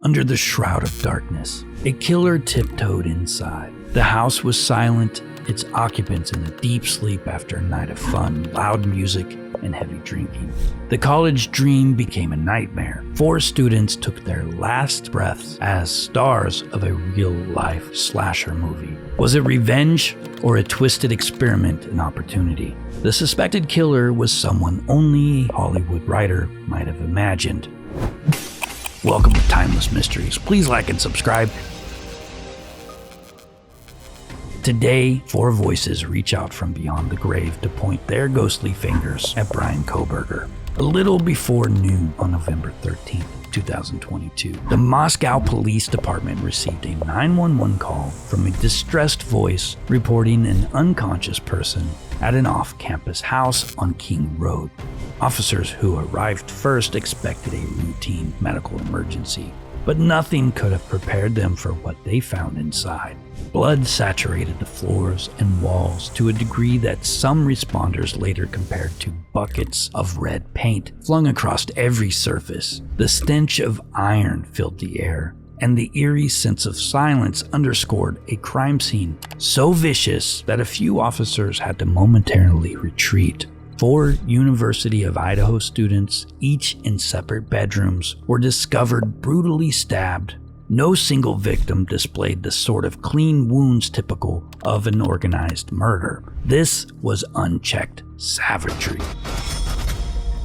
Under the shroud of darkness, a killer tiptoed inside. The house was silent, its occupants in a deep sleep after a night of fun, loud music, and heavy drinking. The college dream became a nightmare. 4 students took their last breaths as stars of a real-life slasher movie. Was it revenge or a twisted experiment in opportunity? The suspected killer was someone only a Hollywood writer might have imagined. Welcome to Timeless Mysteries. Please like and subscribe. Today, 4 voices reach out from beyond the grave to point their ghostly fingers at Bryan Kohberger. A little before noon on November 13th, 2022, the Moscow Police Department received a 911 call from a distressed voice reporting an unconscious person at an off-campus house on King Road. Officers who arrived first expected a routine medical emergency, but nothing could have prepared them for what they found inside. Blood saturated the floors and walls to a degree that some responders later compared to buckets of red paint flung across every surface. The stench of iron filled the air, and the eerie sense of silence underscored a crime scene so vicious that a few officers had to momentarily retreat. 4 University of Idaho students, each in separate bedrooms, were discovered brutally stabbed. No single victim displayed the sort of clean wounds typical of an organized murder. This was unchecked savagery.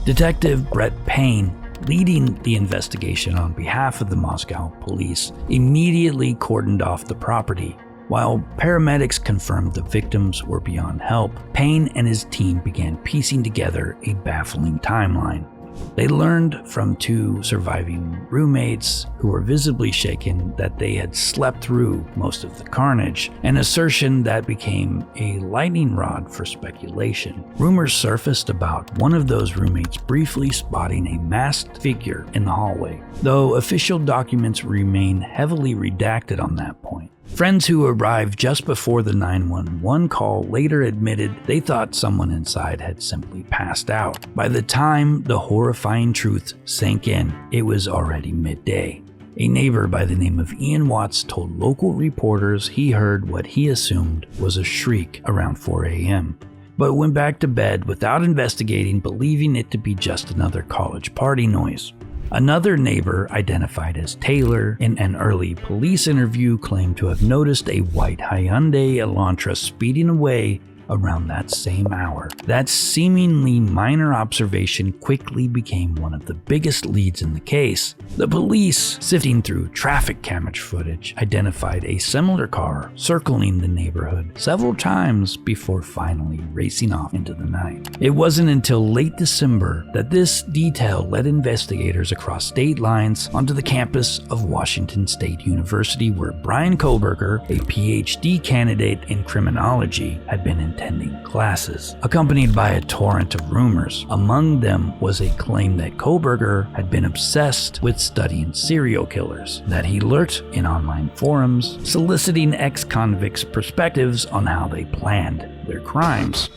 Detective Brett Payne, leading the investigation on behalf of the Moscow police, immediately cordoned off the property. While paramedics confirmed the victims were beyond help, Payne and his team began piecing together a baffling timeline. They learned from 2 surviving roommates who were visibly shaken that they had slept through most of the carnage, an assertion that became a lightning rod for speculation. Rumors surfaced about one of those roommates briefly spotting a masked figure in the hallway, though official documents remain heavily redacted on that point. Friends who arrived just before the 911 call later admitted they thought someone inside had simply passed out. By the time the horrifying truth sank in, it was already midday. A neighbor by the name of Ian Watts told local reporters he heard what he assumed was a shriek around 4 a.m., but went back to bed without investigating, believing it to be just another college party noise. Another neighbor, identified as Taylor, in an early police interview claimed to have noticed a white Hyundai Elantra speeding away around that same hour. That seemingly minor observation quickly became one of the biggest leads in the case. The police, sifting through traffic camera footage, identified a similar car circling the neighborhood several times before finally racing off into the night. It wasn't until late December that this detail led investigators across state lines onto the campus of Washington State University, where Bryan Kohberger, a Ph.D. candidate in criminology, had been attending classes, accompanied by a torrent of rumors. Among them was a claim that Kohberger had been obsessed with studying serial killers, that he lurked in online forums, soliciting ex-convicts' perspectives on how they planned their crimes.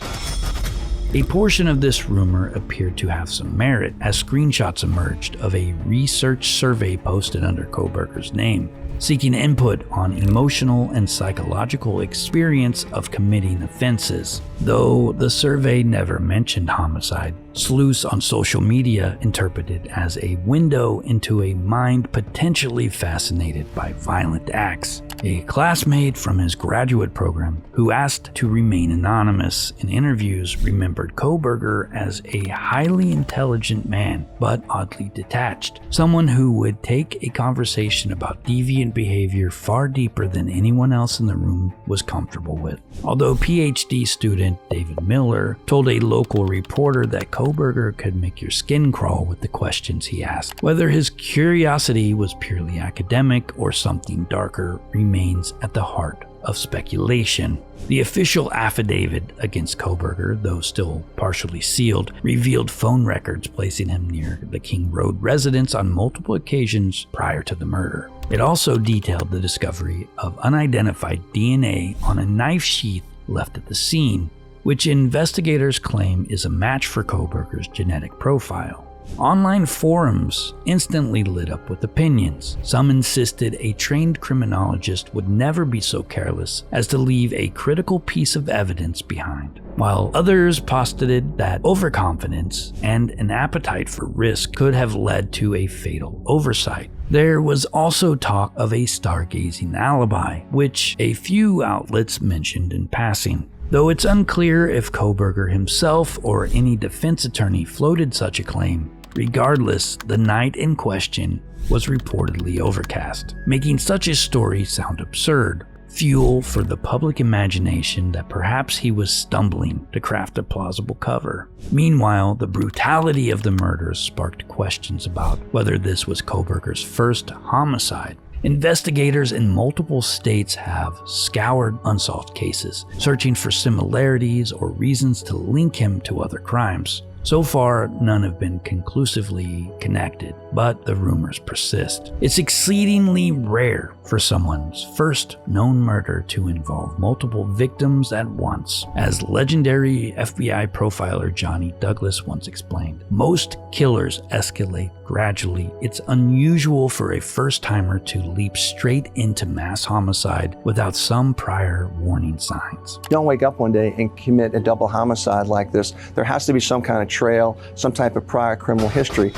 A portion of this rumor appeared to have some merit, as screenshots emerged of a research survey posted under Kohberger's name, seeking input on emotional and psychological experience of committing offenses. Though the survey never mentioned homicide, sleuths on social media interpreted as a window into a mind potentially fascinated by violent acts. A classmate from his graduate program, who asked to remain anonymous in interviews, remembered Kohberger as a highly intelligent man, but oddly detached. Someone who would take a conversation about deviant behavior far deeper than anyone else in the room was comfortable with. Although Ph.D. student David Miller told a local reporter that Kohberger could make your skin crawl with the questions he asked. Whether his curiosity was purely academic or something darker remains at the heart of speculation. The official affidavit against Kohberger, though still partially sealed, revealed phone records placing him near the King Road residence on multiple occasions prior to the murder. It also detailed the discovery of unidentified DNA on a knife sheath left at the scene, which investigators claim is a match for Kohberger's genetic profile. Online forums instantly lit up with opinions. Some insisted a trained criminologist would never be so careless as to leave a critical piece of evidence behind, while others postulated that overconfidence and an appetite for risk could have led to a fatal oversight. There was also talk of a stargazing alibi, which a few outlets mentioned in passing. Though it's unclear if Kohberger himself or any defense attorney floated such a claim, regardless, the night in question was reportedly overcast, making such a story sound absurd. Fuel for the public imagination that perhaps he was stumbling to craft a plausible cover. Meanwhile, the brutality of the murders sparked questions about whether this was Kohberger's first homicide. Investigators in multiple states have scoured unsolved cases, searching for similarities or reasons to link him to other crimes. So far, none have been conclusively connected, but the rumors persist. It's exceedingly rare for someone's first known murder to involve multiple victims at once. As legendary FBI profiler Johnny Douglas once explained, most killers escalate gradually. It's unusual for a first-timer to leap straight into mass homicide without some prior warning signs. You don't wake up one day and commit a double homicide like this. There has to be some kind of trail, some type of prior criminal history.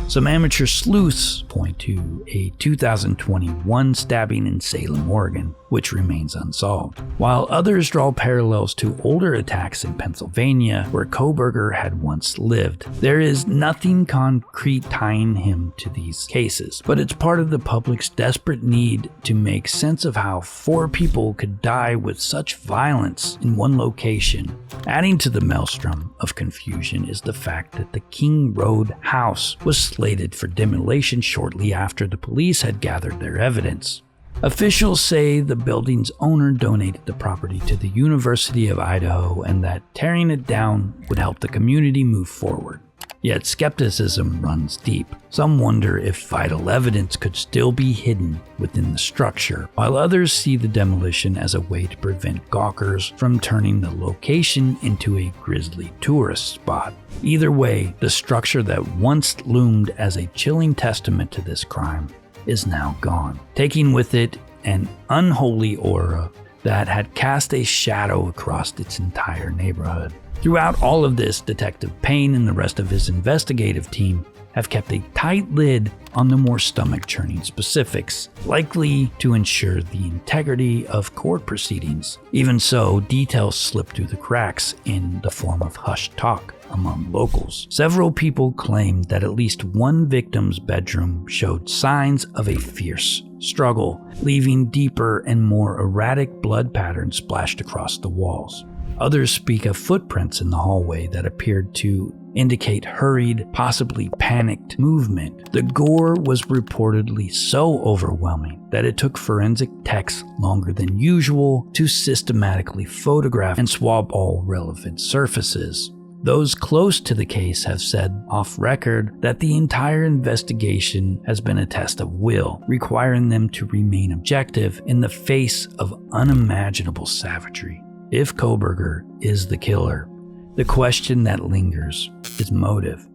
Some amateur sleuths point to a 2021 stabbing in Salem, Oregon, which remains unsolved, while others draw parallels to older attacks in Pennsylvania where Kohberger had once lived. There is nothing concrete tying him to these cases, but it's part of the public's desperate need to make sense of how 4 people could die with such violence in one location. Adding to the maelstrom of confusion is the fact that the King Road house was slated for demolition shortly after the police had gathered their evidence. Officials say the building's owner donated the property to the University of Idaho and that tearing it down would help the community move forward. Yet skepticism runs deep. Some wonder if vital evidence could still be hidden within the structure, while others see the demolition as a way to prevent gawkers from turning the location into a grisly tourist spot. Either way, the structure that once loomed as a chilling testament to this crime is now gone, taking with it an unholy aura that had cast a shadow across its entire neighborhood. Throughout all of this, Detective Payne and the rest of his investigative team have kept a tight lid on the more stomach-churning specifics, likely to ensure the integrity of court proceedings. Even so, details slip through the cracks in the form of hushed talk among locals. Several people claimed that at least one victim's bedroom showed signs of a fierce struggle, leaving deeper and more erratic blood patterns splashed across the walls. Others speak of footprints in the hallway that appeared to indicate hurried, possibly panicked movement. The gore was reportedly so overwhelming that it took forensic techs longer than usual to systematically photograph and swab all relevant surfaces. Those close to the case have said off record that the entire investigation has been a test of will, requiring them to remain objective in the face of unimaginable savagery. If Kohberger is the killer, the question that lingers is motive.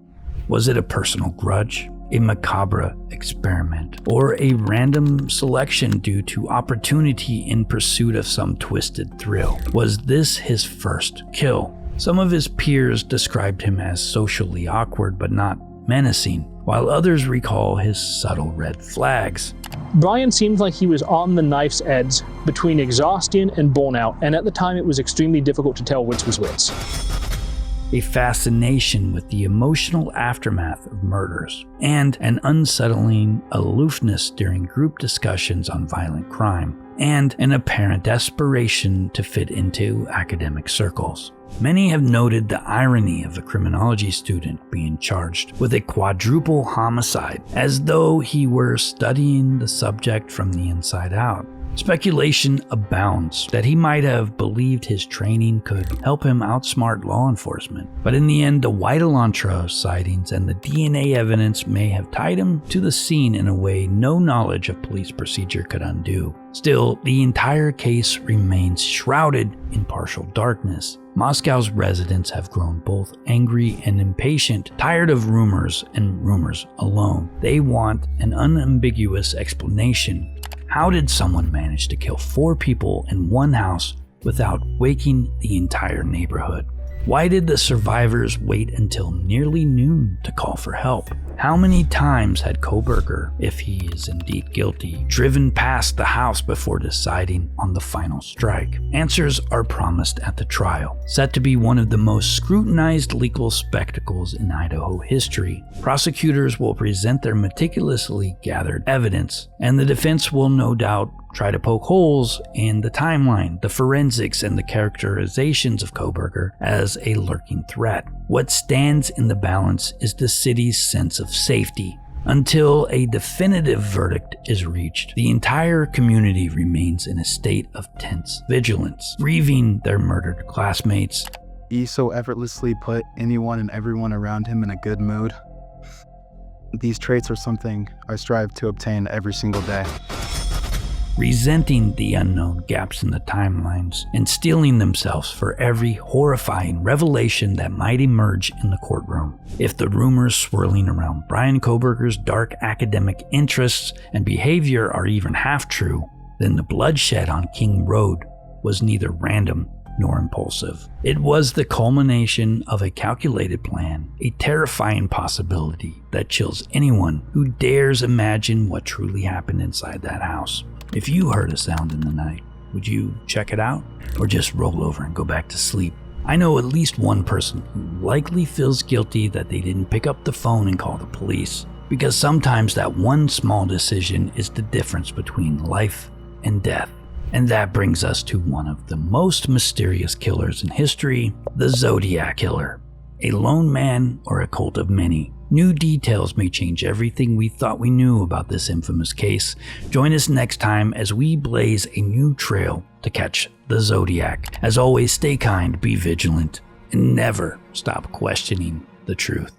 Was it a personal grudge, a macabre experiment, or a random selection due to opportunity in pursuit of some twisted thrill? Was this his first kill? Some of his peers described him as socially awkward but not menacing, while others recall his subtle red flags. Bryan seemed like he was on the knife's edge between exhaustion and burnout, and at the time it was extremely difficult to tell which was which. A fascination with the emotional aftermath of murders, and an unsettling aloofness during group discussions on violent crime, and an apparent desperation to fit into academic circles. Many have noted the irony of a criminology student being charged with a quadruple homicide, as though he were studying the subject from the inside out. Speculation abounds that he might have believed his training could help him outsmart law enforcement, but in the end, the white Elantra sightings and the DNA evidence may have tied him to the scene in a way no knowledge of police procedure could undo. Still, the entire case remains shrouded in partial darkness. Moscow's residents have grown both angry and impatient, tired of rumors and rumors alone. They want an unambiguous explanation. How did someone manage to kill 4 people in one house without waking the entire neighborhood? Why did the survivors wait until nearly noon to call for help? How many times had Kohberger, if he is indeed guilty, driven past the house before deciding on the final strike? Answers are promised at the trial, set to be one of the most scrutinized legal spectacles in Idaho history. Prosecutors will present their meticulously gathered evidence, and the defense will no doubt try to poke holes in the timeline, the forensics, and the characterizations of Kohberger as a lurking threat. What stands in the balance is the city's sense of safety. Until a definitive verdict is reached, the entire community remains in a state of tense vigilance, grieving their murdered classmates. He so effortlessly put anyone and everyone around him in a good mood. These traits are something I strive to obtain every single day. Resenting the unknown gaps in the timelines and steeling themselves for every horrifying revelation that might emerge in the courtroom. If the rumors swirling around Bryan Kohberger's dark academic interests and behavior are even half true, then the bloodshed on King Road was neither random nor impulsive. It was the culmination of a calculated plan, a terrifying possibility that chills anyone who dares imagine what truly happened inside that house. If you heard a sound in the night, would you check it out or just roll over and go back to sleep? I know at least one person who likely feels guilty that they didn't pick up the phone and call the police, because sometimes that one small decision is the difference between life and death. And that brings us to one of the most mysterious killers in history, the Zodiac Killer. A lone man or a cult of many. New details may change everything we thought we knew about this infamous case. Join us next time as we blaze a new trail to catch the Zodiac. As always, stay kind, be vigilant, and never stop questioning the truth.